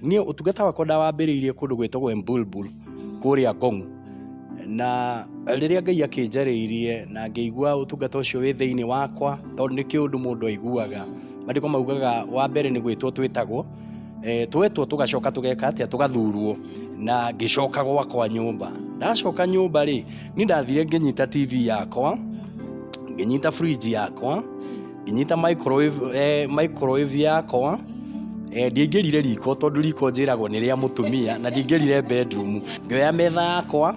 Niĩ ũtungata wakwa ndawambĩrĩirie kũndũ gwĩtagwo Mbulbul kũrĩa Ngong, na rĩrĩa Ngai akĩnjarĩirie na ngĩigua ũtungata ũcio wĩ thĩinĩ wakwa, tondũ nĩ kĩũndũ mũndũ aiguaga. Maandĩko maugaga wa mbere nĩ gwĩtwo twĩtagwo, twetwo tũgacoka tũgeka atĩa, tũgathurwo, na ngĩcoka gwakwa nyũmba. Ndacoka nyũmba rĩ, niĩ ndathire ngĩnyita TV yakwa, ngĩnyita fridge yakwa, ngĩnyita microwave yakwa, ndiaingĩrire riko tondũ riko njĩragwo nĩ rĩa mũtumia, na ndiaingĩrire bedroom. Ngĩoya metha yakwa,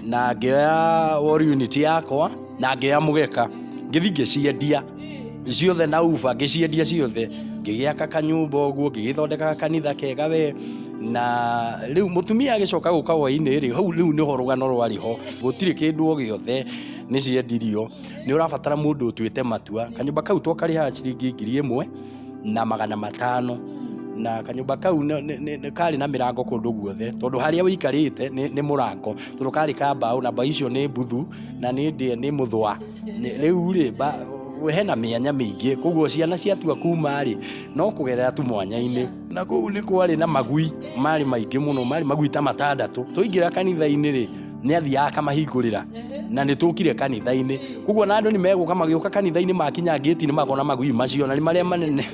na ngĩoya wall unit yakwa, na ngĩoya mũgeka, ngĩthiĩ ngĩciendia ciothe na uba, ngĩciendia ciothe, ngĩgĩaka kanyũmba ũguo, ngĩgĩthondeka kanitha kega we, na rĩu mũtumia agĩcoka gũka hwainĩ rĩ, hau rĩu nĩho rũgano rwarĩ ho. Gũtirĩ kĩndũ o gĩothe nĩ ciendirio, nĩ ũrabatara mũndũ ũtuĩte matua. Kanyũmba kau twakarĩhaga ciringi 1,500, na kanyũmba kau karĩ na mĩrango kũndũ guothe, tondũ harĩa ũikarĩte nĩ mũrango, tondũ karĩ ka mbaũ, na mbaũ icio nĩ mbuthu na nĩ mũthwa. Rĩu rĩ hena mĩanya mĩingĩ, koguo ciana ciatua kuma rĩ no kũgerera tu mwanya-inĩ, na kũu nĩ kwarĩ na magui marĩ maingĩ mũno, marĩ magui ta 6. Twaingĩra kanitha-inĩ rĩ, nĩ athiaga akamahingũrĩra, na nĩ tũkire kanitha-inĩ, koguo na andũ nĩ megũka magĩũka kanitha-inĩ makinya ngĩti nĩ makona magui macio, na nĩ marĩa manene.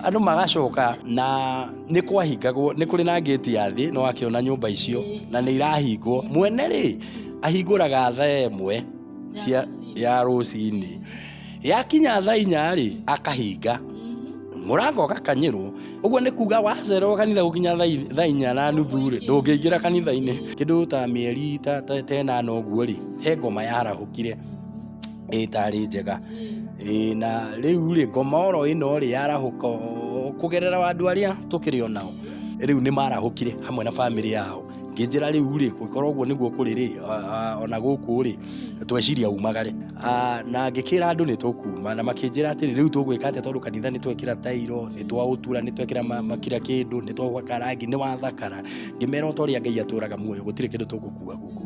Andũ magacoka, na nĩ kwahingagwo, nĩ kũrĩ na ngĩti ya thĩ, no akĩona nyũmba icio na nĩ irahingwo. Mwene rĩ ahingũraga thaa 1 ya rũcinĩ, yakinya thaa 4 rĩ akahinga mũrango gakanyĩrwo. Ũguo nĩ kuga wacererwo kanitha gũkinya thaa 4:30 rĩ, ndũngĩingĩra kanitha-inĩ. Kĩndũ ta mĩeri ta 8 ũguo rĩ, he ngoma yarahũkire ĩtarĩ njega, na rĩu rĩ ngoma oro ĩno rĩ yarahũka kũgerera andũ arĩa tũkĩrĩ o nao, rĩu nĩ marahũkire hamwe na bamĩrĩ yao. Ngĩnjĩra rĩu rĩ gũkorwo ũguo nĩguo kũrĩ rĩ, ona gũkũ rĩ tweciria umagare, na ngĩkĩra andũ nĩ tũkuma, na makĩnjĩra atĩrĩ rĩu tũgwĩka atĩa, tondũ kanitha nĩ twekĩra tairo, nĩ twaũtura, nĩ twekĩra makira kĩndũ, nĩ twahaka rangi, nĩ wathakara. Ngĩmera o ũrĩa Ngai atũraga muoyo gũtirĩ kĩndũ tũgũkua gũkũ.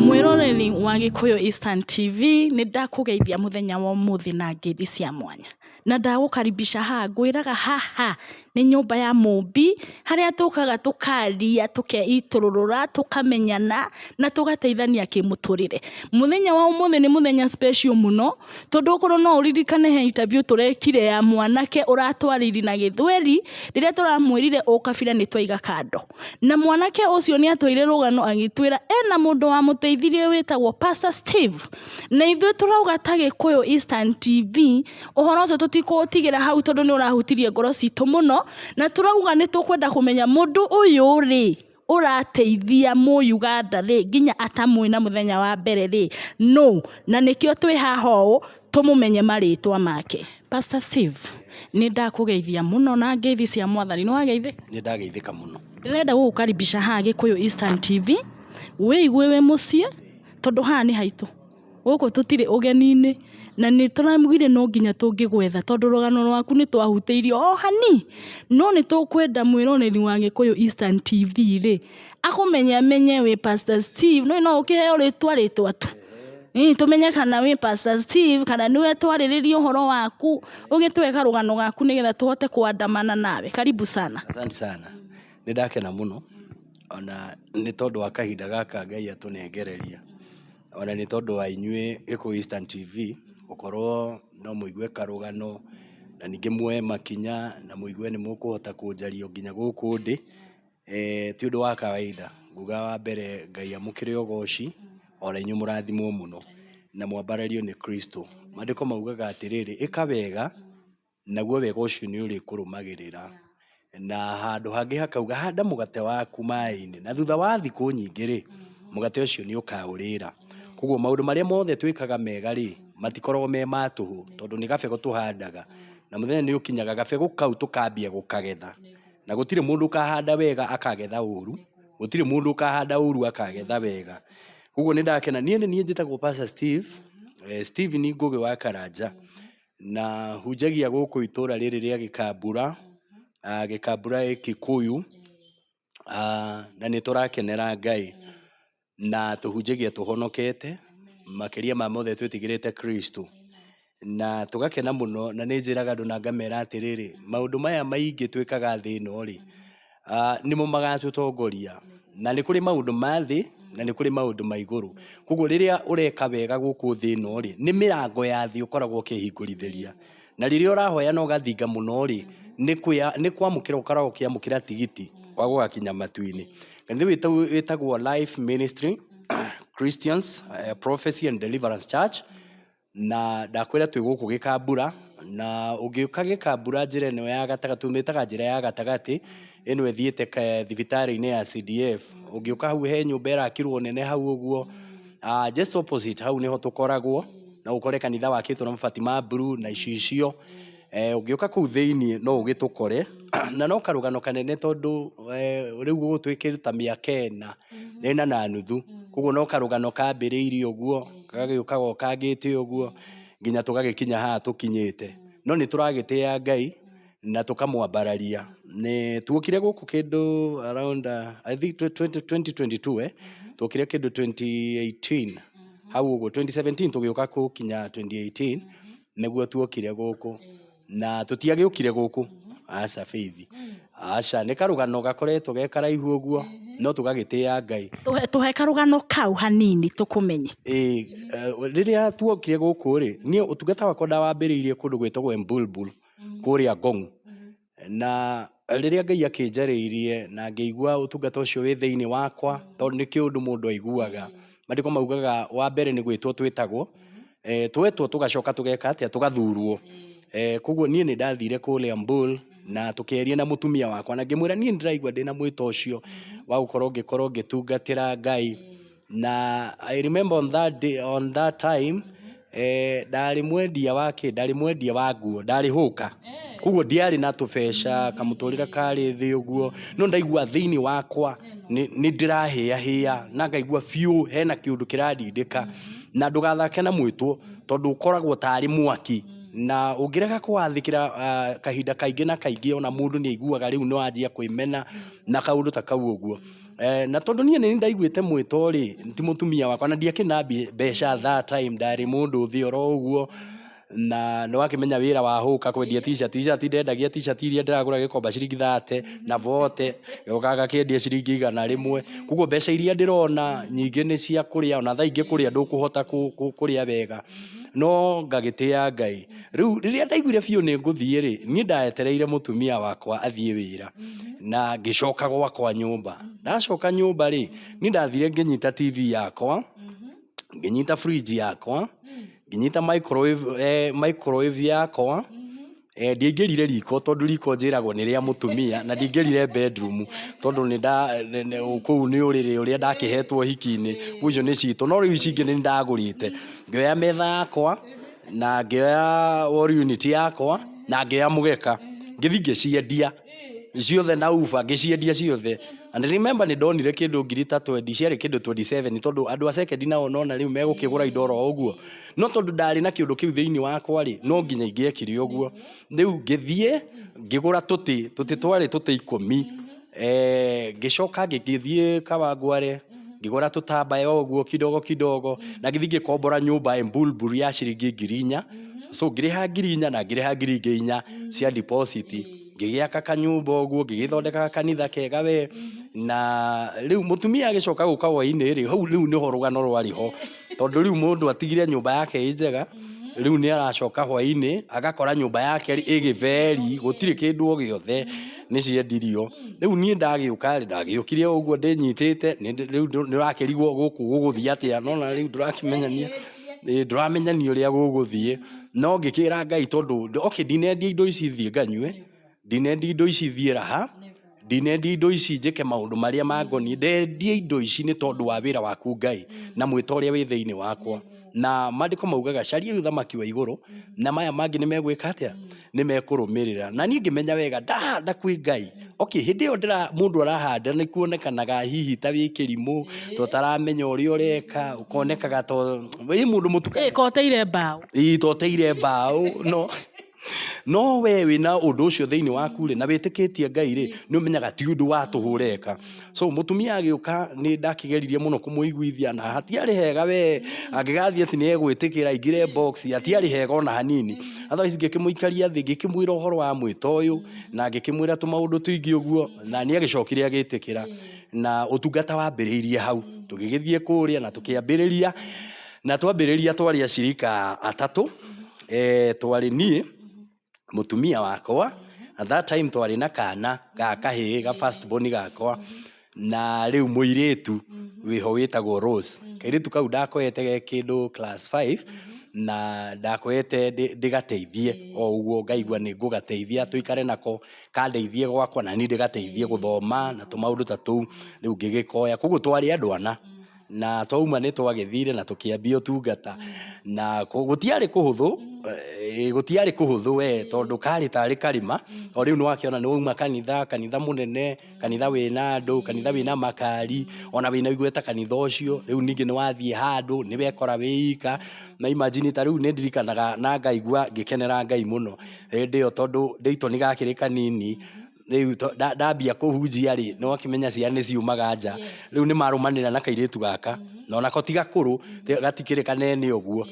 Mwĩroreri wa Gĩkũyũ Eastern TV, nĩ ndakũgeithia mũthenya wa ũmũthĩ na ngeithi cia mwanya, na ndagũkaribisha haha. Ngwĩraga haha nĩ nyũmba ya mũmbi, harĩa tũkaga tũkaria, tũkeitũrũrũra, tũkamenyana na tũgateithania kĩmũtũrĩre. Mũthenya wa ũmũthĩ nĩ mũthenya special mũno, tondũ ũkorwo no ũririkane he interview tũrekire ya mwanake ũratwarĩri na Gĩthweri, rĩrĩa tũramwĩrire ũkabira nĩ twaiga kando, na mwanake ũcio nĩ atwĩire rũgano agĩtwĩra ena mũndũ wa mũteithirie wĩtagwo Pastor Steve, na ithuĩ tũrauga ta Gĩkũyũ Eastern TV ũhoro ũcio tũtikũũtigĩra hau, tondũ nĩ ũrahutirie ngoro citũ mũno, na turauga nĩ tũkwenda kũmenya mũndũ ũyũ rĩ ũrateithia Mũuganda rĩ nginya atamwĩna mũthenya wa mbere rĩ no, na nĩkĩo twĩ haha ũũ tũmũmenye marĩtwa make. Pastor Steve, nĩ ndakũgeithia mũno na ngeithi cia Mwathani. Nĩ wageithĩka? Nĩ ndageithĩka mũno. Ndĩrenda gũgũkaribisha haha Gĩkũyũ Eastern TV, wĩigue wĩ mũciĩ, tondũ haha nĩ haitũ, gũkũ tũtirĩ ũgeni-inĩ, na nĩ tũramugire no nginya tũngĩgwetha, tondũ rũgano rwaku nĩ twahutĩirio o hani, no nĩ tũkwenda mwĩroreri wa Gĩkũyũ Eastern TV rĩ akũmenye amenye wĩ Pastor Steve. No ũkĩheo rĩtwa tu tũmenye kana wĩ Pastor Steve, kana nĩwe twarĩrĩria ũhoro waku, ũgĩtweka rũgano gaku nĩgetha tũhote kwandamana nawe. Karibu sana. Asante sana. Nĩ ndakena mũno, ona nĩ tondũ wa kahinda gaka Ngai atũnengereria, ona nĩ tondũ wa inyuĩ Gĩkũyũ Eastern TV gũkorwo no mũigue karũgano, na ningĩ muoe makinya na mũigue nĩ mũkũhota kũnjaria nginya gũkũ ndĩ. Ti ũndũ wa kawaida. Nguga wa mbere Ngai amũkĩre ũgoci, ona inyuĩ mũrathimwo mũno na mwambarĩrio nĩ Kristo. Maandĩko maugaga atĩrĩrĩ, ĩka wega naguo wega ũcio nĩ ũrĩkũrũmagĩrĩra, na handũ hangĩ hakauga handa mũgate waku maĩ-inĩ, na thutha wa thikũ nyingĩ rĩ mũgate ũcio nĩ ũkaũrĩra. Koguo maũndũ marĩa mothe twĩkaga mega rĩ matikoragwo me matũhũ, tondũ nĩ gabego tũhandaga, na mũthenya nĩ ũkinyaga gabego kau tũkambia gũkagetha, na gũtirĩ mũndũ ũkahanda wega akagetha ũru, gũtirĩ mũndũ ũkahanda ũru akagetha wega. Koguo nĩ ndakena. Niĩ njĩtagwo Pastor Steve, Steve nĩ Ngũgĩ wa Karanja, na hunjagia gũkũ itũra rĩrĩ rĩa Gĩkambura, gikambura Gikuyu, na nĩ tũrakenera Ngai na tũhunjagia tũhonokete makĩria ma mothe twĩtigĩrĩte Kristo, na tũgakena mũno, na nĩ njĩraga andũ na ngamera atĩrĩrĩ, maũndũ maya maingĩ twĩkaga thĩ ĩno rĩ, nĩmo magatũtongoria, na nĩ kũrĩ maũndũ ma thĩ na nĩ kũrĩ maũndũ ma igũrũ. Koguo rĩrĩa ũreka wega gũkũ thĩ ĩno rĩ, nĩ mĩrango ya thĩ ũkoragwo ũkĩhingũrithĩria, na rĩrĩa ũrahoya na ũgathinga mũno rĩ, nĩ kwamũkĩra ũkoragwo ũkĩamũkĩra tigiti wa gũgakinya matu-inĩ. Kanitha wĩtagwo Life Ministry Christians Prophecy and Deliverance Church, na ndakwĩra twĩ gũkũ Gĩkambura, na ũngĩũka Gĩkambura njĩra ĩno ya gatagatĩ, tumĩtaga njĩra ya gatagatĩ, ĩno ĩthiĩte thibitarĩ-inĩ ya CDF, ũngĩũka hau he nyũmba ĩrakirwo nene hau ũguo, just opposite hau nĩho tũkoragwo, na ũkore kanitha wakĩtwo na mabati ma blue na icicio. Ũngĩũka kũu thĩiniĩ no ũgĩtũkore, na no karũgano kanene tondũ rĩu gũgũtwĩkĩte ta mĩaka 4 na nuthu, koguo no karũgano kambĩrĩirie ũguo, gagĩũkaga okangĩte ũguo nginya tũgagĩkinya haha tũkinyĩte, no nĩ tũragĩtĩĩa Ngai na tũkamwambararia. Nĩ tuokire gũkũ kĩndũ around I think 2022 tuokire kĩndũ 2018 hau ũguo, 2017 tũgĩũka gũkinya 2018 nĩguo tuokire gũkũ, na tũtiagĩũkire gũkũ aca Faith, aca nĩ karũgano gakoretwo ge karaihu ũguo, no tũgagĩtĩĩa Ngai. Tũhe karũgano kau hanini tũkũmenye. Rĩrĩa tuokire gũkũ rĩ, niĩ ũtungata wakwa ndawambĩrĩirie kũndũ gwĩtagwo Embulbul kũrĩa Ngong, na rĩrĩa Ngai akĩnjarĩirie na ngĩigua ũtungata ũcio wĩ thĩinĩ wakwa, tondũ nĩ kĩũndũ mũndũ aiguaga, maandĩko maugaga wa mbere nĩ gwĩtwo twĩtagwo, twetwo tũgacoka tũgeka atĩa, tũgathurwo. Koguo niĩ nĩ ndathire kũrĩa Mbul na tũkĩaria na mũtumia wakwa, na ngĩmwĩra niĩ ndĩraigua ndĩna mwĩto ũcio wa gũkorwo ngĩtungatĩra Ngai. Na I remember on that time ndarĩ mwendia wa nguo, ndarĩ hũka, koguo ndiarĩ na tũbeca, kamũtũrĩre karĩ thĩ ũguo, no ndaigua thĩinĩ wakwa nĩ ndĩrahĩahĩa, na ngaigua biũ hena kĩũndũ kĩrandindĩka, na ndũgathake na mwĩtwo tondũ ũkoragwo tarĩ mwaki, na ũngĩrega kũwathĩkĩra kahinda kaingĩ na kaingĩ, ona mũndũ nĩ aiguaga rĩu nĩ wanjia kwĩmena na kaũndũ ta kau ũguo. Na tondũ niĩ nĩ ndaiguĩte mwĩto rĩ, ti mũtumia wakwa, na ndiakĩrĩ na mbeca that time, ndarĩ mũndũ thĩ oro ũguo, na nĩ wakĩmenya wĩra wa hũka kwendia t-shirt ndendagia t-shirt iria ndĩragũra Gĩkomba ciringi 30 na vote gĩũkaga gakĩendia ciringi 100. Koguo mbeca iria ndĩrona nyingĩ nĩ cia kũrĩa, ona thaa ingĩ kũrĩa ndũkũhota kũrĩa wega, no ngagĩtĩĩa Ngai. Rĩu rĩrĩa ndaiguire biũ nĩ ngũthiĩ rĩ, niĩ ndaetereire mũtumia wakwa athiĩ wĩra, na ngĩcoka gwakwa nyũmba. Ndacoka nyũmba rĩ, niĩ ndathire ngĩnyita TV yakwa, ngĩnyita fridge yakwa, ngĩnyita microwave yakwa, ndiaingĩrire riko tondũ riko njĩragwo nĩ rĩa mũtumia, na ndiaingĩrire bedroom tondũ kũu nĩ ũrĩrĩ ũrĩa ndakĩhetwo hiki-inĩ, ũcio nĩ citũ, no rĩu ici ingĩ nĩ ndagũrĩte. Ngĩoya metha yakwa na ngĩoya wall unit yakwa na ngĩoya mũgeka, ngĩthiĩ ngĩciendia ciothe na uba, ngĩciendia ciothe. And remember nĩ ndonire kĩndũ ngiri ta 20, ciarĩ kĩndũ 27, tondũ andũ a second nao nona rĩu megũkĩgũra indo oro ũguo, no tondũ ndarĩ na kĩndũ kĩu thĩinĩ wakwa rĩ, no nginya ingĩekire ũguo. Rĩu ngĩthiĩ ngĩgũra tũtĩ twarĩ tũtĩ 10, ngĩcoka ngĩthiĩ Kawangware ngĩgũra tũtambaya ũguo kidogo, na ngĩthiĩ ngĩkombora nyũmba Embulbul ya ciringi 4,000, so ngĩrĩha 4,000 na ngĩrĩha 4,000 cia deposit, ngĩgĩaka kanyũmba ũguo, ngĩgĩthondeka kanitha kega we. Na rĩu mũtumia agĩcoka gũka hwainĩ rĩ, hau rĩu nĩho rũgano rwarĩ ho, tondũ rĩu mũndũ atigire nyũmba yake ĩ njega, rĩu nĩ aracoka hwainĩ agakora nyũmba yake ĩ gĩtheri, gũtirĩ kĩndũ o gĩothe, nĩ ciendirio. Rĩu niĩ ndagĩũkire ũguo ndĩnyitĩte, rĩu nĩ ũrakĩrigwo gũkũ gũgũthiĩ atĩa, nona rĩu ndũramenyania ũrĩa gũgũthiĩ, no ngĩkĩra Ngai tondũ ndinendia indo ici thiĩ nganyue, ndinendia indo ici thiĩ raha, ndinendia indo ici njĩke maũndũ marĩa mangoniĩ, ndendia indo ici nĩ tondũ wa wĩra waku Ngai na mwĩto ũrĩa wĩ thĩinĩ wakwa. Na maandĩko maugaga caria ũthamaki wa igũrũ na maya mangĩ nĩ megwĩka atĩa, nĩ mekũrũmĩrĩra. Na niĩ ngĩmenya wega ndahanda kwĩ Ngai, hĩndĩ ĩyo mũndũ arahanda nĩ kuonekanaga hihi ta wĩ kĩrimũ, tũtaramenya ũrĩa ũreka, ũkonekaga wĩ mũndũ mũtukanu, toteire mbaũ, toteire mbaũ, no no we wina undu ucio thiini waku ri na witikitie Ngai ri ni umenyaga ti undu wa tuhureka. So mutumia agiuka ni ndakigeririe muno kumuiguithia na hatiari hega we agigathie ati ni egwitikira ingire box hatiari hega ona hanini. Otherwise ngikimuikaria thi ngikimwira uhoro wa mwita uyu na ngikimwira tu maundu tuingi uguo na ni agicokire agitikira na utungata wambiriirie hau tugigithie kuria na tukiambiriria na twambiriria twari ashirika atatu twari nie mutumia wakwa at that time twari na kana ga kahii ga first born gakwa na riu Mwiritu wiho witagwo Rose. Kairitu kau ndakoete ge kindu class 5 na ndakoete ndigateithie o uguo ngaigua ni ngugateithia tuikare nako kandeithie gwakwa na ni ndigateithie guthoma na tumaundu ta tuu riu ngigikoya koguo twari andu ana na twauma ni twagithire na tukiambia utungata na gutiari kuhuthu we tondu kari tari karima o riu nwakiona ni uma kanitha munene kanitha wina andu kanitha wina makari ona wina igweta kanitha ucio riu ningi ni wathie handu ni wekora wika na imagine ta riu ni ndirikanaga na ngaigua ngikenera Ngai muno ndio tondu ndeito ni gakiri kanini riu ndambia kuhunjia ri no akimenya ciana ciumaga nja riu ni marumanira na kairitu gaka no nako ti gakuru gatikire kanene uguo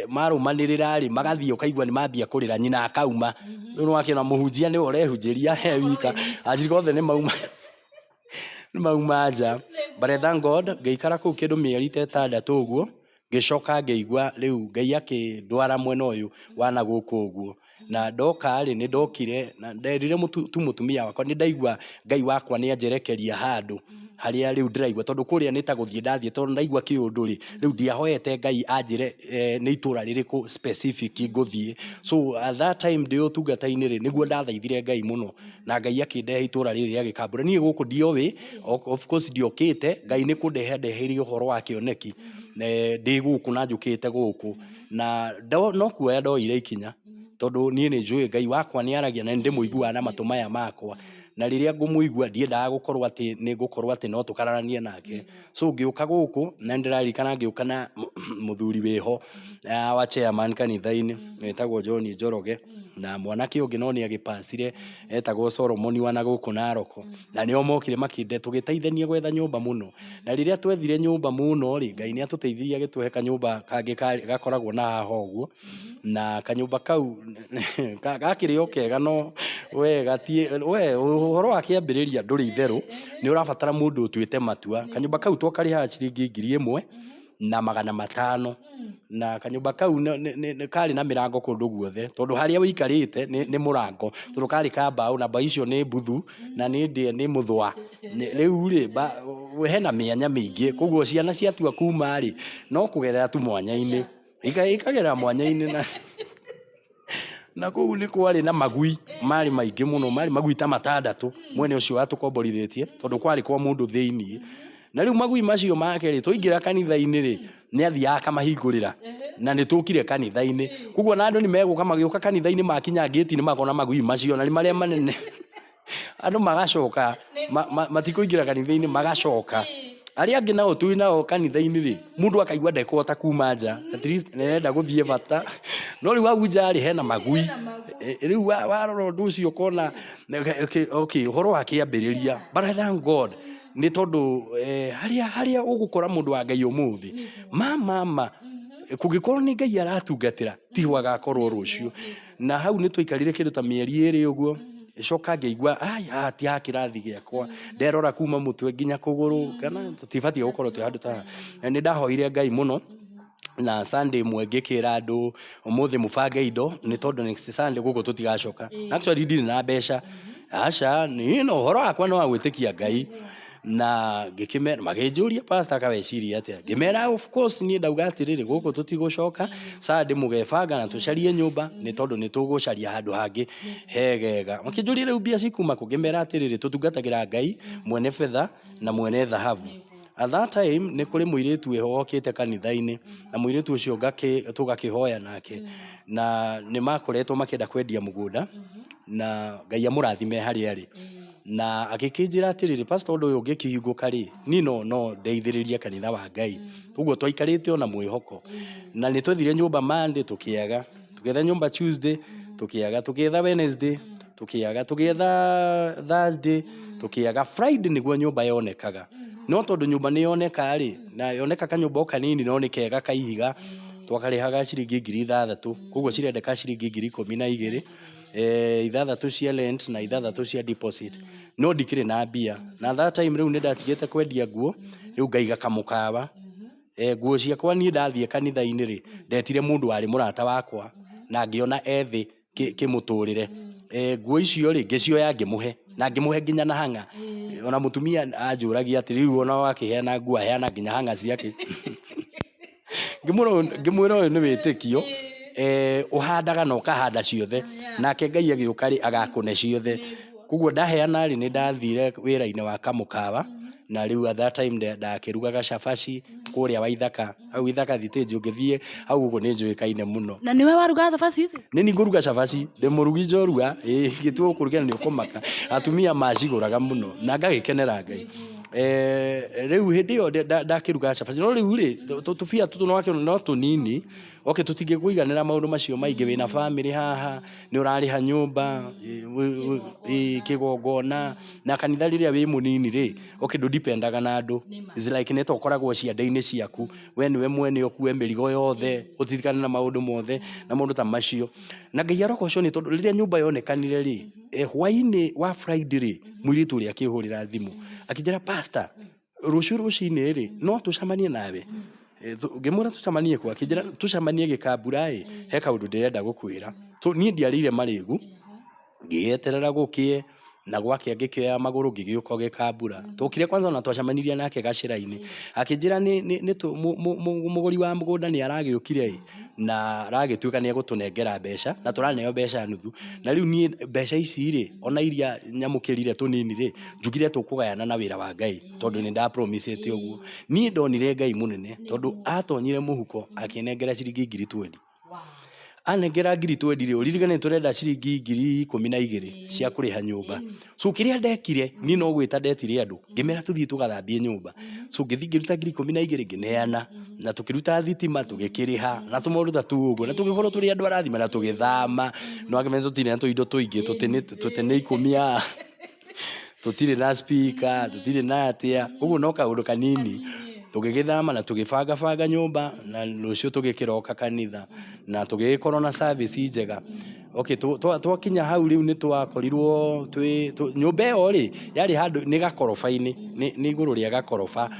marumanirira ri magathie ukaigua ni mambia kurira nyina akauma riu no akiona muhunjia ni urehunjiria he wika ajirika othe ni mauma nja but thank God ngeikara ku kindu mieri 6 uguo ngicoka ngeigua riu Ngai akindwara mwena uyu wana guku uguo na ndoka ri ni ndokire na nderire mutumia wakwa ni ndaigua Ngai wakwa ni anjerekeria handu haria riu ndiraigua tondu kuria ni ta guthie ndathie tondu ndaigua kiundu ri riu ndiahoete Ngai anjire ni itura ririku specific nguthie. So at that time ndio tungata-ini ri niguo ndathaithire Ngai muno na Ngai akindehe itura riri ya Gikambura nie guku ndiowi of course ndiokite Ngai ni kundehe uhoro wa kioneki ndi guku na njukite guku na no kuoya ndoire ikinya tondu nie ni njui Ngai wakwa ni aragia na ndi muigua na matu maya makwa na riria ngumuigua ndiendaga gukorwo ati ni gukorwo ati no tukararanie nake. So ngiuka guku na ndirarikana ngiuka na muthuri wiho wa chairman kanitha-ini etagwo John Njoroge na mwanake ungi no ni agipasire etagwo Solomon wana guku Naroko na nio mokire makinde tugiteithania gwetha nyumba muno na riria twethire nyumba muno ri Ngai ni atuteithirie agituhe kanyumba kangi gakoragwo na haho uguo na kanyumba kau gakirio kega no we gatie we uhoro wa kiambiriria nduri itheru ni urabatara mundu utwite matua. Kanyumba kau twakari ha ciringi 1,000 na 500 na kanyumba kau kari na mirango kundu guothe tondu haria wikarite ni murango tondu kari ka mbao na mbao icio ni mbuthu na ni muthwa riu ri hena mianya mingi koguo ciana ciatua kuma ri no kugerera tu mwanya-ini ikagerera mwanya-ini na kou ni kwari na magui mari maingi muno mari magui ta 6 mwene ucio atukomborithitie tondu kwari kwa mundu thiini na riu magui macio make ri tuingira kanitha-ini ri ni athia akamahingurira na ni tukire kanitha-ini koguo na andu ni meguka magiuka kanitha-ini makinya gate ni makona magui macio na ni maria manene andu magacoka matikuingira kanitha-ini magacoka aria angi nao tui nao kanitha-ini ri mundu akaigua ndekota kuma nja at least nenda guthie bata no riu au nja ri hena magui riu warora undu ucio kona okay uhoro wa kiambiriria but I thank God ni tondu haria ugukora mundu wa Ngai umuthi mama kugikorwo ni Ngai aratungatira tiho agakorwo rucio na hau ni twaikarire kindu ta mieri 2 uguo coka ngeigua ti ha kirathi giakwa nderora kuma mutwe nginya kuguru kana tutibatie gukorwo twi handu ta ni ndahoire Ngai muno na Sunday mwe ngikira andu umuthi mubange indo ni tondu next Sunday guku tutigacoka actually ndiri na mbeca aca ni no horo wakwa no agwitikia Ngai na ngikimera maginjuria pastor kaweciria atia ngimera of course ni ndauga atiriri guku tutigucoka Sunday mugebanga na tucarie nyumba ni tondu ni tugucaria handu hangi hegega makinjuria riu bia cikuma kugimera atiriri tutungatagira Ngai mwene fedha na mwene dhahabu. At that time ni kuri Mwiritu wehokite kanitha-ini na Mwiritu ucio tugakihoya nake na ni makoretwo makenda kwendia mugunda na Ngai amurathime hari ari na agikinjira atiriri pastor undu uyu ngikihinguka ri ni no ndeithiriria kanitha wa Ngai uguo twaikarite ona mwihoko na ni twethire nyumba Monday tukiaga tugetha nyumba Tuesday tukiaga tukietha Wednesday tukiaga tukietha Thursday tukiaga Friday niguo nyumba yonekaga no tondu nyumba ni yoneka ri na yoneka kanyumba kanini no ni kega kaihiga twakarihaga ciringi 6,000 koguo cirendeka ciringi 12,000 6,000 cia rent na 6,000 cia deposit no ndikire na mbia na that time riu ni ndatigite kwendia nguo riu ngaiga kamukawa nguo ciakwa ni ndathie kanitha-ini ri ndetire mundu wari murata wakwa na ngiona ethi kimuturire nguo icio ri ngicioya ngimuhe na ngimuhe nginya na hanga ona mutumia anjuragia ati riu ona wakiheana nguo aheana nginya hanga ciake ngimwira uyu ni witikio uhandaga na ukahanda ciothe nake Ngai agiuka ri agakune ciothe koguo ndaheana ri ni ndathire wira-ini wa kamukawa na riu at that time ndakirugaga cabaci kuria wa ithaka au ithaka thitĩnji ũngĩthie hau ũguo nĩ njũĩkaine mũno. Na nĩwe warugaga cabaci ici? Nĩ niĩ ngũruga cabaci ndĩ mũrugi njorua ngĩtua gũkũrugĩra nĩ ũkũmaka atumia macigũraga mũno na ngagĩkenera Ngai. Rĩu hĩndĩ ĩyo ndakĩrugaga cabaci no rĩu rĩ tũbia tũtũ no tũnini tũtingĩkũiganĩra maũndũ macio maingĩ wĩna family haha nĩ ũrarĩha nyũmba kĩgongona na kanitha rĩrĩa wĩ mũnini rĩ ndũdipendaga na andũ is like nĩ tokoragwo ciande-inĩ ciaku we nĩwe mwene ũkue mĩrigo yothe ũtitikane na maũndũ mothe na maũndũ ta macio na Ngai arogocwo nĩ tondũ rĩrĩa nyũmba yonekanire rĩ hwaĩ-inĩ wa Friday rĩ Mwiritu ũrĩa akĩhũrĩra thimũ akĩnjĩra pastor rũciũ-rũcinĩ rĩ no tũcemanie nawe ngĩmwĩra tũcemanie kwa akĩnjĩra tũcemanie Gĩkambura he kaũndũ ndĩrenda gũkwĩra niĩ ndiarĩire marĩgu ngĩeterera gũkĩe na gwakĩa ngĩkĩoya magũrũ ngĩgĩũka Gĩkambura tũkire kwanza na twacemanirie nake gacĩra-inĩ akĩnjĩra nĩ mũgũri wa mũgũnda nĩ aragĩũkire na aragĩtuĩka nĩ egũtũnengera mbeca na tũraneo mbeca nuthu na rĩu niĩ mbeca ici rĩ ona iria nyamũkĩrire tũnini rĩ njugire tũkũgayana na wĩra wa Ngai tondũ nĩ ndapromisĩte ũguo niĩ ndonire Ngai mũnene tondũ atonyire mũhuko akĩnengera ciringi 20,000 anengera 20,000 rĩ ũririkane tũrenda ciringi 12,000 cia kũrĩha nyũmba so kĩrĩa ndekire niĩ no gwĩta ndetire andũ ngĩmera tũthiĩ tũgathambie nyũmba so ngĩthiĩ ngĩruta 12,000 ngĩneana na tũkĩruta thitima tũgĩkĩrĩha na tũmaũndũ ta tũguo na tũgĩkorwo tũrĩ andũ arathima na tũgĩthama no akĩmenya tũtirĩ na tũindo tũingĩ tũtene ikũmia tũtirĩ na speaker tũtirĩ na atĩa ũguo no kaũndũ kanini tũgĩgĩthama na tũgĩbanga nyũmba na rũciũ tũgĩkĩroka kanitha na tũgĩgĩkorwo na service njega twakinya hau rĩu nĩ twakorirwo nyũmba ĩyo rĩ yarĩ handũ nĩ gakoroba-inĩ nĩ igũrũ rĩa gakoroba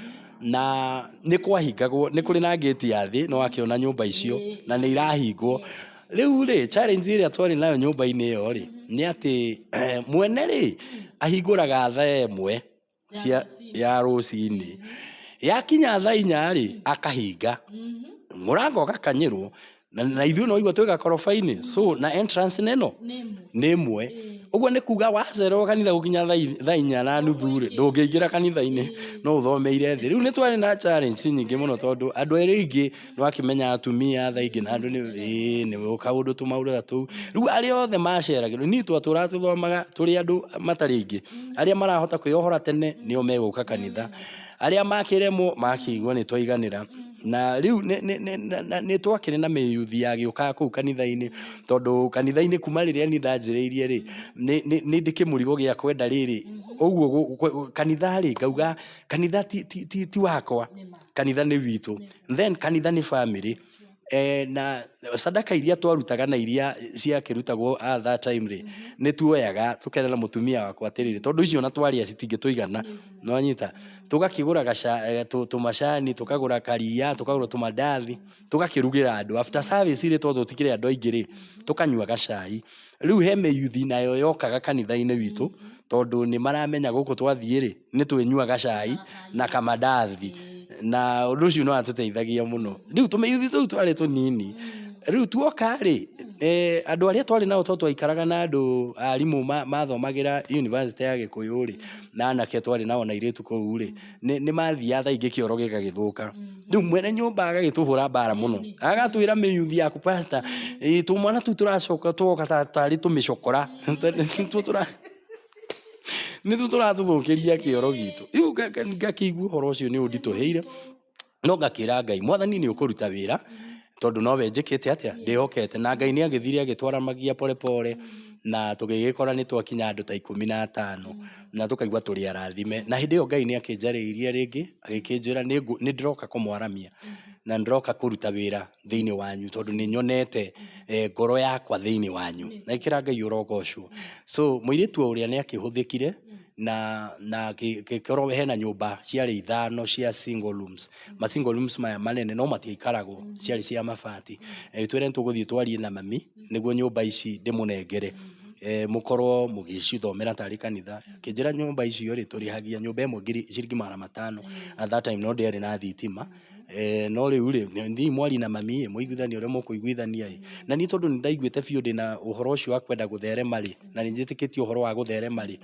na nĩ kwahingagwo nĩ kũrĩ na gate ya thĩ no wakĩona nyũmba icio na nĩ irahingwo rĩu rĩ challenge ĩrĩa twarĩ nayo nyũmba-inĩ ĩyo rĩ nĩ atĩ mwene rĩ ahingũraga thaa 1 ya rũcinĩ yakinya thaa 4 rĩ akahinga mũrango gakanyĩrwo na ithuĩ no igua twĩ gakoroba-inĩ so na entrance neno nĩ ĩmwe ũguo nĩ kuga wacererwo kanitha gũkinya thaa 4:30 rĩ ndũngĩingĩra kanitha-inĩ no ũthomeire thĩ rĩu nĩ twarĩ na challenge nyingĩ mũno tondũ andũ erĩ aingĩ nĩ wakĩmenya atumia thaa ingĩ na andũ nĩ kaũndũ tũmaũndũ ta tũu rĩu arĩa othe maceragĩrwo niĩ twatũraga tũthomaga tũrĩ andũ matarĩ aingĩ arĩa marahota kwĩyohora tene nĩo megũka kanitha arĩa makĩremwo makĩigua nĩ twaiganĩra na rĩu nĩ twakĩrĩ na mĩyuthi ya gĩũkaga kũu kanitha-inĩ tondũ kanitha-inĩ kuma rĩrĩa niĩ ndanjĩrĩirie rĩ nĩ ndĩ kĩmũrigo gĩa kwenda rĩrĩ ũguo kanitha rĩ ngauga kanitha ti wakwa kanitha nĩ witũ then kanitha nĩ family na sadaka iria twarutaga na iria ciakĩrutagwo at that time rĩ nĩ tuoyaga tũkerera mũtumia wakwa atĩrĩrĩ tondũ icio na twarĩa citingĩtũigana no nyita tũgakĩgũra tũmacani tũkagũra karia tũkagũra tũmandathi tũgakĩrugĩra andũ after service rĩ tondũ tũtikĩrĩ andũ aingĩ rĩ tũkanyua gacai rĩu he mĩyuthi nayo yokaga kanitha-inĩ witũ tondũ nĩ maramenya gũkũ twathiĩ rĩ nĩ twĩnyuaga cai na kamandathi na ũndũ ũcio no atũteithagia mũno rĩu tũmĩyuthi tũu twarĩ tũnini rĩu tuoka rĩ andũ arĩa twarĩ nao to twaikaraga na andũ arimũ mathomagĩra university ya Gĩkũyũ rĩ na anake twarĩ nao na airĩtu kũu rĩ nĩ mathiaga thaa ingĩ kĩoro gĩgagĩthũka rĩu mwene nyũmba agagĩtũhũra mbara mũno agatwĩra mĩyuthi yaku pastor tũmwana tũu tũracoka tuoka tarĩ tũmĩcokora nĩ tũratũthũkĩria kĩoro gitũ rĩu ngakĩigua ũhoro ũcio nĩ ũnditũhĩire no ngakĩra Ngai mwathani nĩ ũkũruta wĩra tondu nowe njikite atia ndihokete na Ngai ni agithire agitwaramagia pole pole na tugigikora ni twakinya andu ta 15 na tukaigua turi arathime na hindi yo Ngai ni akinjariirie ringi agikinjira ni ndiroka kumwaramia na ndiroka kuruta wira thiini wanyu tondu ni nyonete ngoro yakwa thiini wanyu na ikira Ngai urogocwo so Mwiritu uria ni akihuthikire na gikorwo hena nyumba ciari 5 cia single rooms ma single rooms maya manene no matiikaragwo ciari cia mabati twire tuguthie twarie na mami niguo nyumba ici ndimunengere mukorwo mugicithomera tari kanitha kinjira nyumba icio ri turihagia nyumba imwe ciringi 500 at that time no ndiari na thitima no riu ri ndi mwari na mami muiguithania uria mukuiguithania na ni tondu ndaiguite biu ndina uhoro ucio wa kwenda gutherema ri na ninjitikitie uhoro wa gutherema ri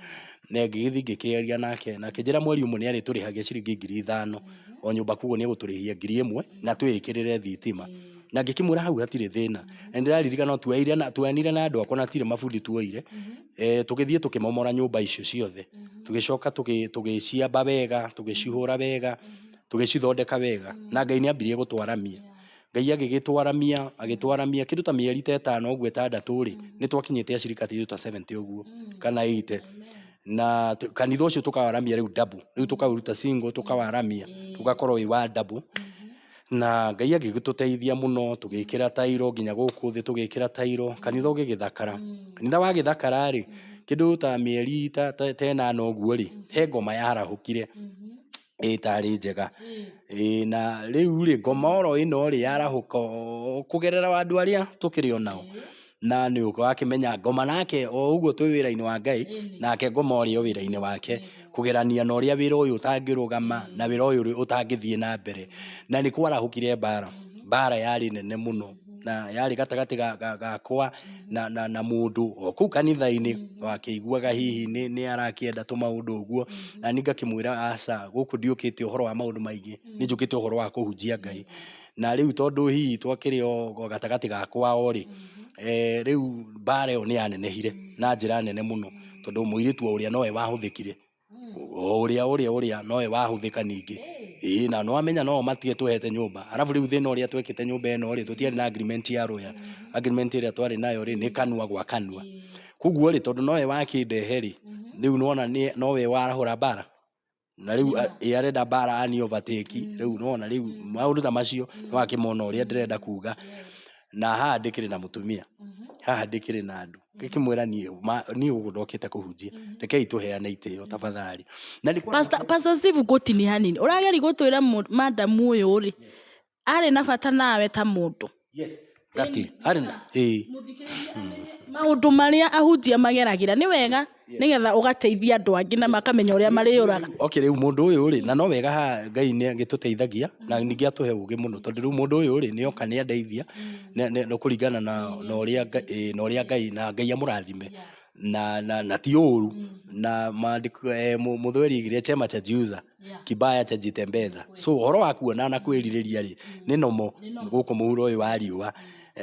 na ngigithi ngikiaria nake na kinjira mweri umwe ni ari turihagia ciringi 5,000 o nyumba kuguo ni guturihia 1,000 na twikirire thitima na ngikimwira hau hatire thina ndiraririka no tuanire na andu akwa na tire mabundi tuoire tugithie tukimomora nyumba icio ciothe tugicoka tugiciamba wega tugicihura wega tugicithondeka wega na Ngai ni ambirie gutwaramia Ngai agitwaramia kindu ta mieri 5 uguo 6 ri ni twakinyite acirika ta 70 uguo kana 80 na kanitha ucio tukawaramia riu double riu tukauruta single tukawaramia tugakorwo wi wa double na Ngai agigituteithia muno tugikira tairo nginya guku thi tugikira tairo kanitha ugigithakara kanitha wa githakara ri kindu ta mieri ta 8 uguo ri he ngoma yarahukire itari njega na riu ri ngoma oro ino ri yarahuka kugerera andu aria tukiri onao na ni uko akimenya ngoma nake o uguo twi wira-ini wa Ngai nake ngoma ori o wira-ini wake kugerania na uria wira uyu utangirugama na wira uyu utangithie na mbere na ni kwarahukire bara yari nene muno na yari gatagati gakwa na mundu o kuu kanitha-ini wakiiguaga hihi ni arakienda tu maundu uguo na ninga kimwira aca guku ndiukite uhoro wa maundu maingi ni njukite uhoro wa kuhunjia Ngai na riu tondu hihi twakiri o gatagati gakwa ori riu bara yo ni yanenehire na njira nene muno tondu Mwiritu uria nowe wahuthikire uria nowe wahuthika ningi na no amenya no matige tuhete nyumba arafu riu thina uria twekite nyumba eno ri tutiari na agreement ya roya agreement iria twari nayo ri ni kanua gwa kanua kuguo ri tondu nowe wakindehe ri riu nona nowe warahura bara na riu arenda bara ani overtake riu nona riu maundu ta macio no akimona uria ndirenda kuga na haha ndikiri na mutumia haha ndikiri na andu ngikimwira ni ugundokite kuhunjia rekei tuheane itio tafadhali na ni Pastor Steve gutini hanini urageri gutwira madam uyu ri ari na bata nawe ta mundu yes exactly ari na maundu maria ahunjia mageragira ni wega nigetha ugateithia andu angi na makamenya uria mariuraga okay riu mundu uyu ri na no wega ha Ngai ni agituteithagia na ningi atuhe ugi muno tondu riu mundu uyu ri ni oka ni andeithia no kuringana na uria Ngai na Ngai amurathime na ti uru na maandiko muthweri igire chema cha jiuza kibaya cha jitembeza so horo wa kuona na kwiririria ri ni nomo guku muhuro uyu wa riua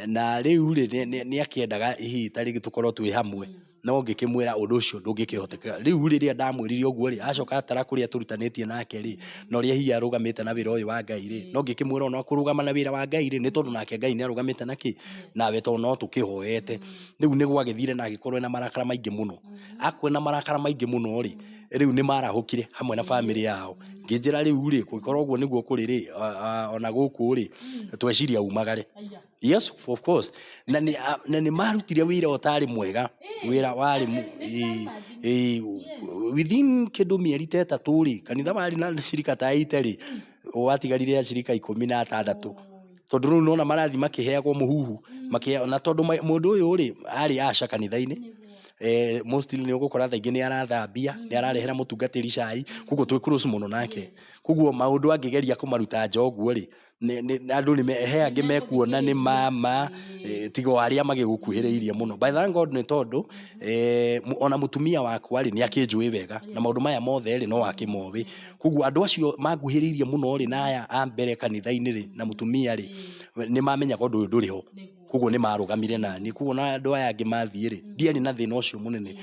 na riu ri ni akiendaga hihi tarigi tukorwo twi hamwe no ngikimwira undu ucio ndungikihoteka riu riria ndamwirire uguo ri acoka atara kuria turutanitie nake ri no ria hiya arugamite na wira uyu wa Ngai ri no ngikimwira no kurugama na wira wa Ngai ri ni tondu nake Ngai ni arugamite naki nawe to no tukihoete riu ni gwagithire na agikorwo na marakara maingi muno akwena marakara maingi muno ri riu ni marahukire hamwe na family yao nginjira riu ri gukorwo uguo niguo kuri ri ona guku ri tweciria umagare yes of course na ni marutire wira otari mwega wira wari within kindu mieri 3 ri kanitha wari na shirika ta 8 ri watigarire shirika 16 tondu riu nona marathi makiheagwo muhuhu na tondu mundu uyu ri ari aca kanitha-ini mostly ni ugukora thaingi ni arathambia ni ararehera mutungatiri cai kuguo twi close muno nake kuguo maundu angigeria kumaruta njoguo ri andu ni he angi mekuona ni mama tigo aria magigukuhiriirie muno by thank God ni tondu ona mutumia wakwa ri ni akinjui wega na maundu maya mothe ri no akimowi kuguo andu acio manguhiriirie muno ri naya ambere kanitha-ini ri na mutumia ri ni mamenya undu uyu nduriho kuguo ni marugamire nani kuguo na andu aya angi mathie ri ndiari na thina ucio munene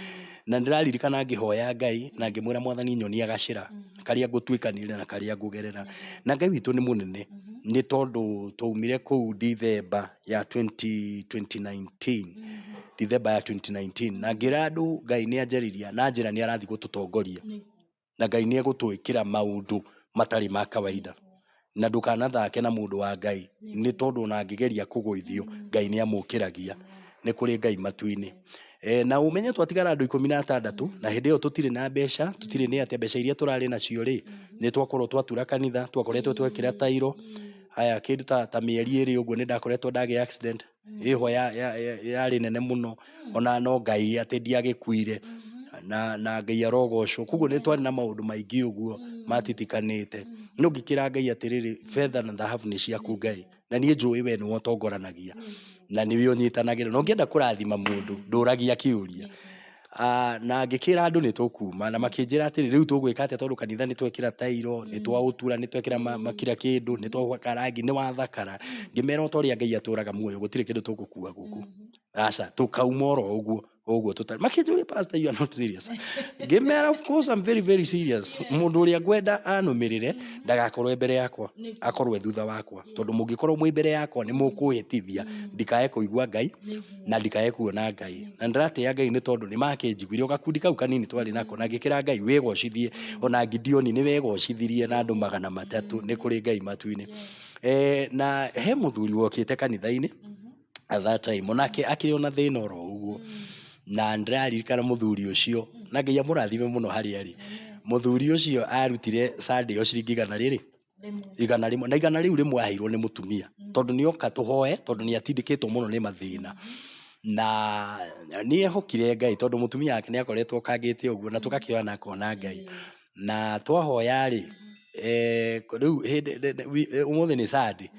na ndiraririkana ngihoya Ngai na ngimwira Mwathani nyonia gacira karia ngutwikanire na karia ngugerera na Ngai witu ni munene nĩ tondũ twaumire kũu Dithemba ya 2019 Dithemba ya 2019 na ngira andũ Ngai nĩ anjariria na njĩra nĩ arathi gũtũtongoria na Ngai nĩ egũtwĩkĩra maũndũ matarĩ ma kawaida na ndũkanathake na mũndũ wa Ngai nĩ tondũ ona angĩgeria kũgũithio Ngai nĩ amũkĩragia nĩ kũrĩ Ngai matu-inĩ. Na umenye twatigara andũ 16 na hĩndĩ ĩyo tũtirĩ na mbeca, tũtirĩ nĩ atĩ mbeca iria tũrarĩ nacio rĩ nĩ twakorwo twatura kanitha, twakoretwo twekĩra tairo. Haya kĩndũ ta mĩeri ĩrĩ ũguo nĩ ndakoretwo ndagĩa accident ĩho yarĩ nene mũno, ona no Ngai atĩ ndiagĩkuire na Ngai arogocwo. Koguo nĩ twarĩ na maũndũ maingĩ ũguo matitikanĩte, no ngĩkĩra Ngai atĩrĩrĩ, betha na thahabu nĩ ciaku Ngai, na niĩ njũĩ we nĩwe ũtongoranagia na nĩwe ũnyitanagĩra, na ũngĩenda kũrathima mũndũ ndũragia kĩũria. Na ngĩkĩra andũ nĩ tũkuma na makĩnjĩra atĩrĩ rĩu tũgwĩka atĩa tondũ kanitha nĩ twekĩra tairo, nĩ twaũtura, nĩ twekĩra makira kĩndũ, nĩ twahaka rangi, nĩ wathakara. Ngĩmera o ta ũrĩa Ngai atũraga muoyo gũtirĩ kĩndũ tũgũkua gũkũ. Aca tũkauma oro ũguo tũtarĩ. Makĩnjũria pastor, you are not serious. Ngĩmera of course I'm very very serious. Mũndũ ũrĩa ngwenda anũmĩrĩre ndagakorwo mbere yakwa, akorwo thutha wakwa, tondũ mũngĩkorwo mwĩ mbere yakwa nĩ mũkũhĩtithia ndikae kũigua Ngai na ndikae kuona Ngai. Na ndĩratĩĩa Ngai nĩ tondũ nĩ makĩnjiguire o gakundi kau kanini twarĩ nako na ngĩkĩra Ngai wĩgocithie, ona Gideoni nĩ wegocithirie na andũ 300 nĩ kũrĩ Ngai matu-inĩ. Na he mũthuri wokĩte kanitha-inĩ at that time onake akĩrĩ ona thĩna oro ũguo, na ndĩraririkana mũthuri ũcio na Ngai amũrathime mũno harĩa arĩ. Mũthuri ũcio arutire Sunday o ciringi 100 na 100 rĩu rĩmwe aheirwo nĩ mũtumia tondũ nĩ oka tũhoe, tondũ nĩ atindĩkĩtwo mũno nĩ mathĩna na nĩ ehokire Ngai tondũ mũtumia wake nĩ akoretwo kangĩte ũguo na tũgakĩoya na akona Ngai na twahoya rĩ rĩu ũmũthĩ nĩ Sunday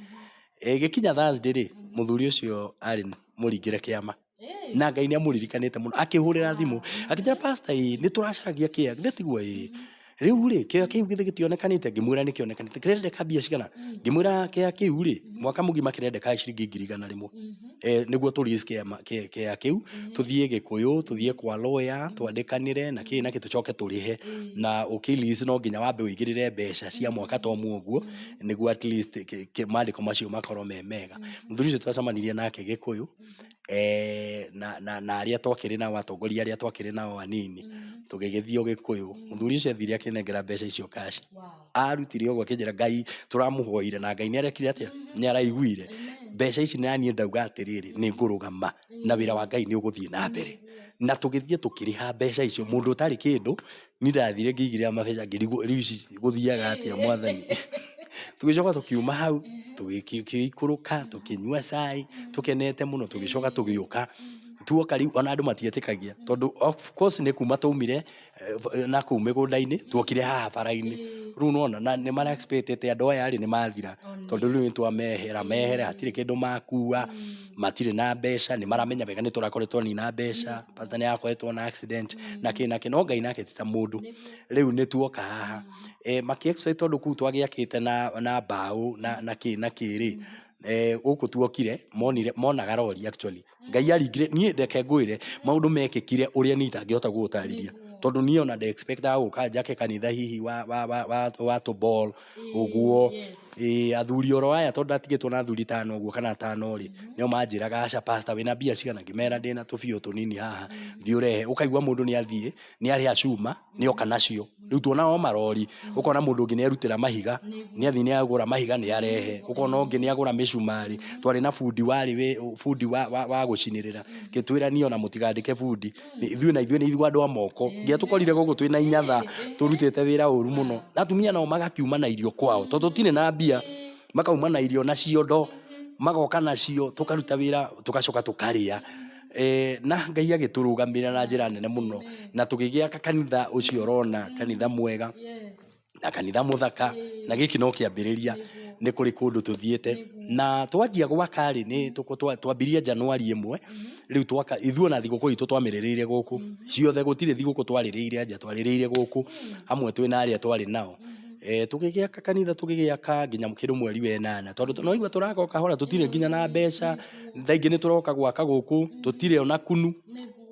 gĩkinya Thursday rĩ mũthuri ũcio arĩ mũringĩre kĩama na Ngai nĩ amũririkanĩte mũno, akĩhũrĩra thimũ akĩnjĩra pastor nĩ tũracaragia kĩea githĩ tiguo rĩu rĩ kĩea kĩu githĩ gĩtionekanĩte? Ngĩmwĩra nĩ kĩonekanĩte. Kĩrendeka mbia cigana? Ngĩmwĩra kĩea kĩu rĩ mwaka mũgima kĩrendeka ciringi 100,000 nĩguo tũ release kĩea kĩu tũthiĩ Gĩkũyũ, tũthiĩ kwa lawyer twandĩkanĩre na kĩ tũcoke tũrĩhe, na ũkĩ-release no nginya wambe wĩigĩrĩre mbeca cia mwaka to ũguo nĩguo at least maandĩko macio makorwo me mega. Mũthuri ũcio twacemanirie nake Gĩkũyũ na arĩa twakĩrĩ nao, atongoria arĩa twakĩrĩ nao anini, tũgĩgĩthiĩ Gĩkũyũ. Mũthuri ũcio athire akĩnengera mbeca icio cash, arutire ũguo akĩnjĩra Ngai tũramũhoire na Ngai nĩ arekire atĩa, nĩ araiguire. Mbeca ici naniĩ ndauga atĩrĩrĩ nĩ ngũrũgama na wĩra wa Ngai nĩ ũgũthiĩ na mbere, na tũgĩthiĩ tũkĩrĩha mbeca icio. Mũndũ ũtarĩ kĩndũ niĩ ndathire ngĩigĩrĩra mabeca ngĩrigwo rĩu ici gũthiaga atĩa Mwathani. Tũgĩcoka tũkiuma hau tũgĩikũrũka tũkĩnyua cai tũkenete mũno, tũgĩcoka tũgĩũka. Tuoka rĩu ona andũ matietĩkagia tondũ of course nĩ kuma taumire na kũu mĩgũnda-inĩ tuokire haha bara-inĩ. Rĩu nĩwona na nĩ mara expect andũ aya nĩ mathira tondũ rĩu nĩ twamehera mehere, hatirĩ kĩndũ makua, matirĩ na mbeca, nĩ maramenya wega nĩ tũrakoretwo nina mbeca, pastor nĩ akoretwo na accident na kĩ no Ngai nake ti ta mũndũ. Rĩu nĩ tuoka haha maki expect tondũ kũu twagĩakĩte na mbaũ na kĩrĩ gũkũ tuokire monaga rori actually. Ngai aringire niĩ ndeke ngwĩre maũndũ mekĩkire ũrĩa niĩ itangĩhota gũgũtarĩria tondũ niĩ ona nda expectaga gũka njake kanitha hihi wa tũball ũguo. Athuri oro aya tondũ ndatigĩtwo na athuri 5 ũguo kana 5 rĩ nĩo manjĩraga aca pastor wĩna mbia cigana? Ngĩmera ndĩna tũbio tũnini haha thiĩ ũrehe. Ũkaigua mũndũ nĩ athiĩ nĩ arĩha cuma nĩ oka nacio. Rĩu tuona o marori ũkona mũndũ ũngĩ nĩ arutĩra mahiga nĩ athiĩ nĩ agũra mahiga nĩ arehe, ũkona ũngĩ nĩ agũra mĩcumarĩ. Twarĩ na bundi wa gũcinĩrĩra ngĩtwĩra niĩ ona mũtigandĩke bundi, ithuĩ nĩ ithuĩ andũ a moko. Ngĩatũkorire gũkũ twĩna inyatha tũrutĩte wĩra ũru mũno, na atumia nao magakiuma na irio kwao tondũ tũtirĩ na mbia, makauma na irio na ciondo magoka nacio tũkaruta wĩra tũgacoka tũkarĩa. Na Ngai agĩtũrũgamĩrĩra na njĩra nene mũno na tũgĩgĩaka kanitha ũcio ũrona, kanitha mwega na kanitha mũthaka, na gĩkĩ no kĩambĩrĩria, nĩ kũrĩ kũndũ tũthiĩte. Na twanjia gwaka rĩ nĩ twambirie Januari 1, rĩu twaka ithuĩ ona thigũkũ itũ twamĩrĩrĩire gũkũ ciothe, gũtirĩ thigũkũ twarĩrĩire nja, twarĩrĩire gũkũ hamwe twĩna arĩa twarĩ nao. Tũgĩgĩaka kanitha tũgĩgĩaka nginya kĩndũ mweri wa 8 tondũ no igua tũragoka kahora, tũtirĩ nginya na mbeca. Thaa ingĩ nĩ tũroka gwaka gũkũ tũtirĩ ona kunu,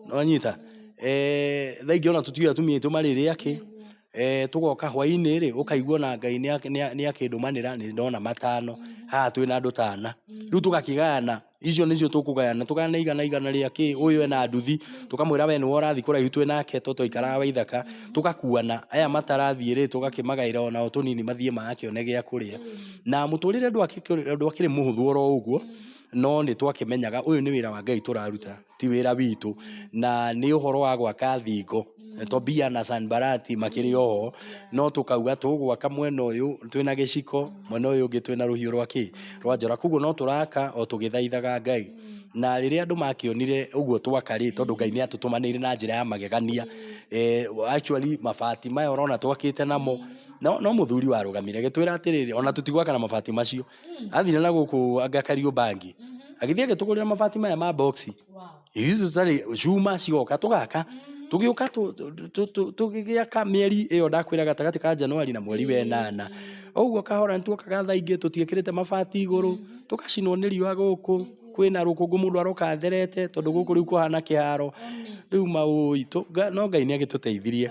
no nyita thaa ingĩ ona tũtiũĩ atumia aitũ marĩrĩa kĩ, tugoka hwaini ri ukaigua na Ngai ni akindumanira ni ndona matano haha twina andu tana riu tugakigayana icio nicio tukugayana tugayana igana ria ki uyu ena nduthi tukamwira we ni worathi kuraihu twinake twaikaraga Waithaka tugakuana aya matarathie ri tugakimagaira ona tunini mathie magakĩone gĩa kũrĩa na muturire ndwakĩrĩ muhuthu oro uguo no ni twakimenyaga uyu ni wira wa Ngai turaruta ti wira witu na ni uhoro wa gwaka thingo Tobia na Sanbarati makĩrĩ oho no tukauga tugwaka mwena uyu twina gĩciko mwena uyu ũngĩ twina rũhiũ rwa njora koguo no turaka o tũgĩthaithaga Ngai na rĩrĩa andũ makĩonire ũguo twakarĩ tondũ Ngai nĩ atutumanĩire na njĩra ya magegania actually mabati maya ũrona twakĩte namo no muthuri warũgamire gĩtwĩra atĩrĩrĩ ona tũtigwaka na mabati macio athire na gũkũ angakario bangi agĩthiĩ agĩtũgũrĩra mabati maya ma box hizo tũtarĩ cuma cioka tũgaka tũgĩũka tũgĩaka mĩeri ĩyo ndakwĩra gatagatĩ ka Januari na mweri wa 8 ũguo kahora nĩtuokaga thaa ingĩ tũtiĩkĩrĩte mabati igũrũ tũgacinwo nĩ riũa gũkũ kwĩna rũkũngũ mũndũ aroka atherete tondũ gũkũ rĩu kũhana kĩharo rĩu maũi no Ngai nĩ agĩtũteithirie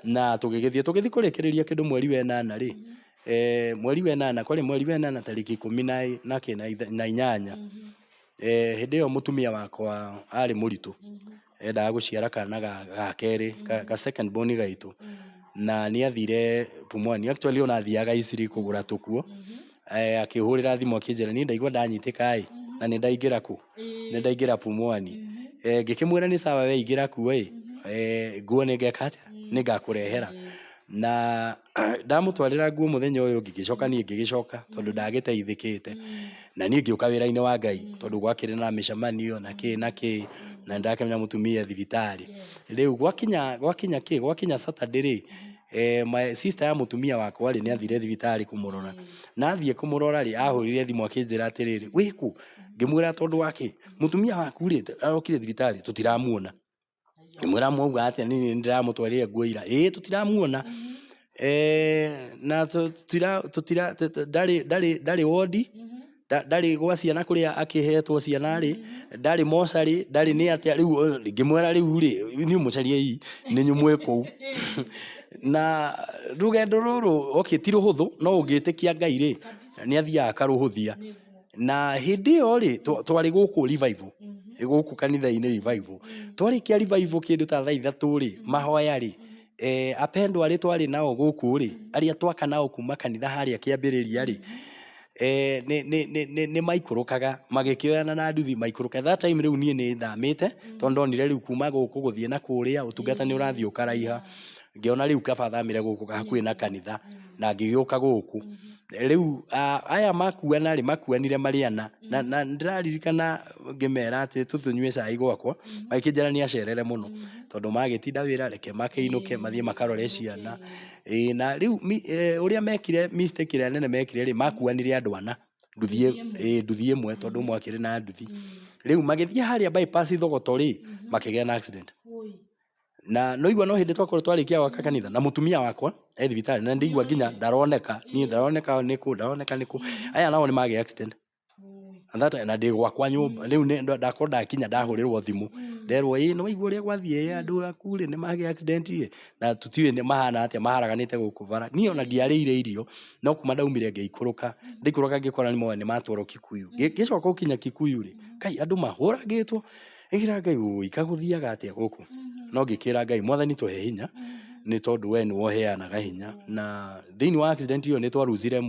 na tũgĩgĩthiĩ kũrĩkĩrĩria kĩndũ mweri wa 8 rĩ mweri wa 8 kwarĩ mweri wa 8 tarĩki 18 hĩndĩ ĩyo mũtumia wakwa arĩ mũritũ endaga gũciara kana ga kerĩ ka second born gaitũ na nĩ athire Pumwani actually ona athiaga Isiri kũgũra tũkuo akĩhũrĩra thimũ akĩnjĩra niĩ ndaigua ndanyitĩka na nĩ ndaingĩra kũ nĩ ndaingĩra Pumwani ngĩkĩmwĩra nĩ sawa we ingĩra kuo nguo nĩ ngeka atĩa nĩ ngakũrehera na ndamũtwarĩra nguo mũthenya ũyũ ngĩgĩcoka niĩ ngĩgĩcoka tondũ ndagĩteithĩkĩte na niĩ ngĩũka wĩra-inĩ wa Ngai tondũ gwakĩrĩ na mĩcemanio na kĩ na ndakĩmenya mũtumia thibitarĩ rĩu gwakinya Saturday rĩ my sister ya mũtumia wakwa rĩ nĩ athire thibitarĩ kũmũrora na athiĩ kũmũrora rĩ ahũrire thimũ akĩnjĩra atĩrĩrĩ wĩkũ ngĩmwĩra tondũ wake mũtumia waku rĩ arokire thibitarĩ tũtiramuona ngĩmwĩra mwauga atĩa niĩ ndĩramũtwarĩre nguo ira tũtiramuona na ndarĩ wodi ndarĩ gwa ciana kũrĩa akĩhetwo ciana rĩ ndarĩ mocarĩ ndarĩ nĩ atĩa rĩu ngĩmwĩra rĩu rĩ niĩ mũcarie nĩ nyumwe kũu na rũgendo rũrũ ti rũhũthũ no ũngĩtĩkia Ngai rĩ nĩ athiaga akarũhũthia na hĩndĩ ĩyo rĩ twarĩ gũkũ revival gũkũ kanitha-inĩ revival twarĩkia revival kĩndũ ta thaa 3 rĩ mahoya rĩ apendwa rĩ twarĩ nao gũkũ rĩ arĩa twaka nao kuma kanitha harĩa kĩambĩrĩria rĩ nĩ maikũrũkaga magĩkĩoyana na nduthi maikũrũka that time rĩu niĩ nĩ thamĩte tondũ ndonire rĩu kuma gũkũ gũthiĩ na kũrĩa ũtungata nĩ ũrathiĩ ũkaraiha ngĩona rĩu kaba thamĩre gũkũ hakuhĩ na kanitha na ngĩgĩũka gũkũ rĩu aya makuana rĩ makuanire marĩ ana na ndĩraririkana ngĩmera atĩ tũnyue cai gwakwa magĩkĩnjĩra nĩ acerere mũno tondũ magĩtinda wĩra reke makĩinũke mathiĩ makarore ciana na rĩu ũrĩa mekire mistake ĩrĩa nene mekire rĩ makuanire andũ ana nduthi ĩmwe tondũ ũmwe akĩrĩ na nduthi rĩu magĩthiĩ harĩa bypass Thogoto rĩ makĩgĩa na accident na no igua no hĩndĩ twakorwo twarĩkia gwaka kanitha na mũtumia wakwa thibitarĩ na ndĩigua nginya ndaroneka nĩkũ aya nao nĩ magĩa accident na ndĩ gwakwa nyũmba rĩu ndakorwo ndakinya ndahũrĩrwo thimũ nderwo nĩ waigua ũrĩa gwathiĩ andũ aku rĩ nĩ magĩa accident na tũtiũĩ nĩ mahana atĩa maharaganĩte gũkũ bara niĩ ona ndiarĩire irio no kuma ndaumire ngĩikũrũka ngĩkora nĩ matwarwo Kikuyu gĩcoka gũkinya Kikuyu rĩ Kai andũ mahũragĩtwo ĩgira Ngai ikagũthiaga atĩa gũkũ no ngĩkĩra Ngai Mwathani tũhe hinya nĩ tondũ we nĩ woheanaga hinya na thĩinĩ wa accident ĩyo nĩ twaruzire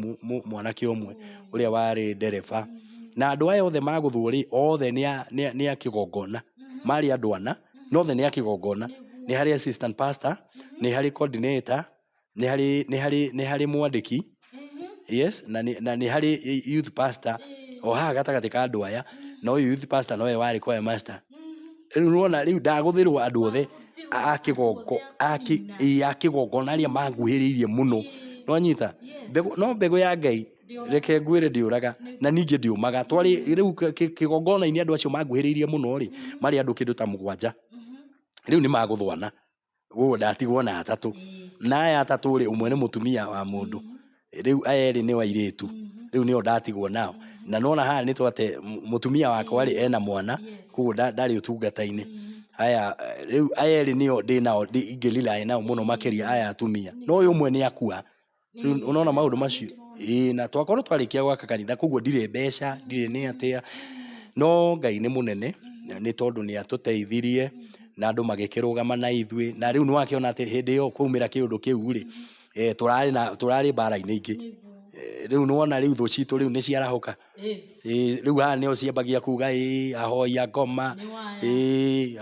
mwanake ũmwe ũrĩa warĩ ndereba na andũ aya othe magũthwo rĩ othe nĩ akĩgongona marĩ andũ ana no othe nĩ akĩgongona nĩ harĩ assistant pastor nĩ harĩ coordinator nĩ harĩ mwandĩki yes na nĩ harĩ youth pastor o haha gatagatĩ ka andũ aya na ũyũ youth pastor nowe warĩ choir master rĩu nĩwona rĩu ndagũthĩrwo andũ othe akĩgongona arĩa manguhĩrĩirie mũno nwanyita no mbegũ ya Ngai reke ngwĩre ndĩũraga na ningĩ ndĩũmaga twarĩ rĩu kĩgongona-inĩ andũ acio manguhĩrĩirie mũno rĩ marĩ andũ kĩndũ ta 7 rĩu nĩ magũthwana ũguo ndatigwo na atatũ na aya atatũ rĩ ũmwe nĩ mũtumia wa mũndũ rĩu aya erĩ nĩ wairĩtu rĩu nĩo ndatigwo nao na nona haha nĩ twate mũtumia wakwa rĩ ena mwana koguo ndarĩ ũtungata-inĩ aya riu aya eri nio ndinao ingĩrira nao mũno makĩria aya atumia no ũyũ ũmwe nĩ akua riu unaona maũndũ macio na twakorwo twarĩkia gwaka kanitha koguo ndirĩ mbeca ndirĩ nĩ atĩa no Ngai nĩ mũnene nĩ tondũ nĩ atũteithirie na andũ magĩkĩrũgama na ithuĩ na rĩu nĩ wakĩona atĩ hĩndĩ ĩyo kwaumĩra kĩũndũ kĩu rĩ tũrarĩ mbara-inĩ ingĩ rĩu nĩwona rĩu thũ citũ rĩu nĩ ciarahũka rĩu haha nĩo ciambagia kuga ahoi a ngoma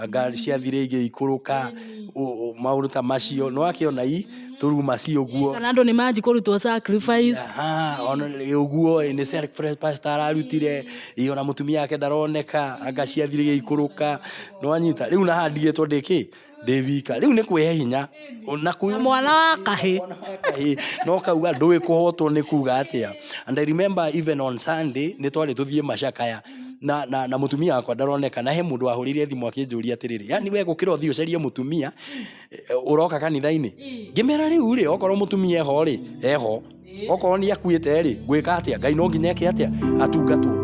anga ciathire igĩikũrũka maũndũ ta macio nĩ wakĩona tũruma ciũguo kana andũ nĩ manji kũrutwo sacrifice ona ũguo nĩ sacrifice ararutire ona mũtumia wake ndaroneka anga ciathire igĩikũrũka nĩ wanyita rĩu na haha ndigĩtwo ndĩkĩ ndĩwika rĩu nĩ kwĩhe hinya na mwana wa kahĩ no kauga ndũĩ kũhotwo nĩ kuga atĩa and I remember even on Sunday nĩ twarĩ tũthiĩ macakaya na mũtumia wakwa ndaroneka na he mũndũ wahũrĩire thimũ akĩnjũria atĩrĩrĩ yani we gũkĩra ũthiĩ ũcarie mũtumia ũroka kanitha-inĩ ngĩmera rĩu rĩ okorwo mũtumia eho rĩ eho okorwo nĩ akuĩte rĩ gwĩka atĩa Ngai no nginya eke atĩa atungatwo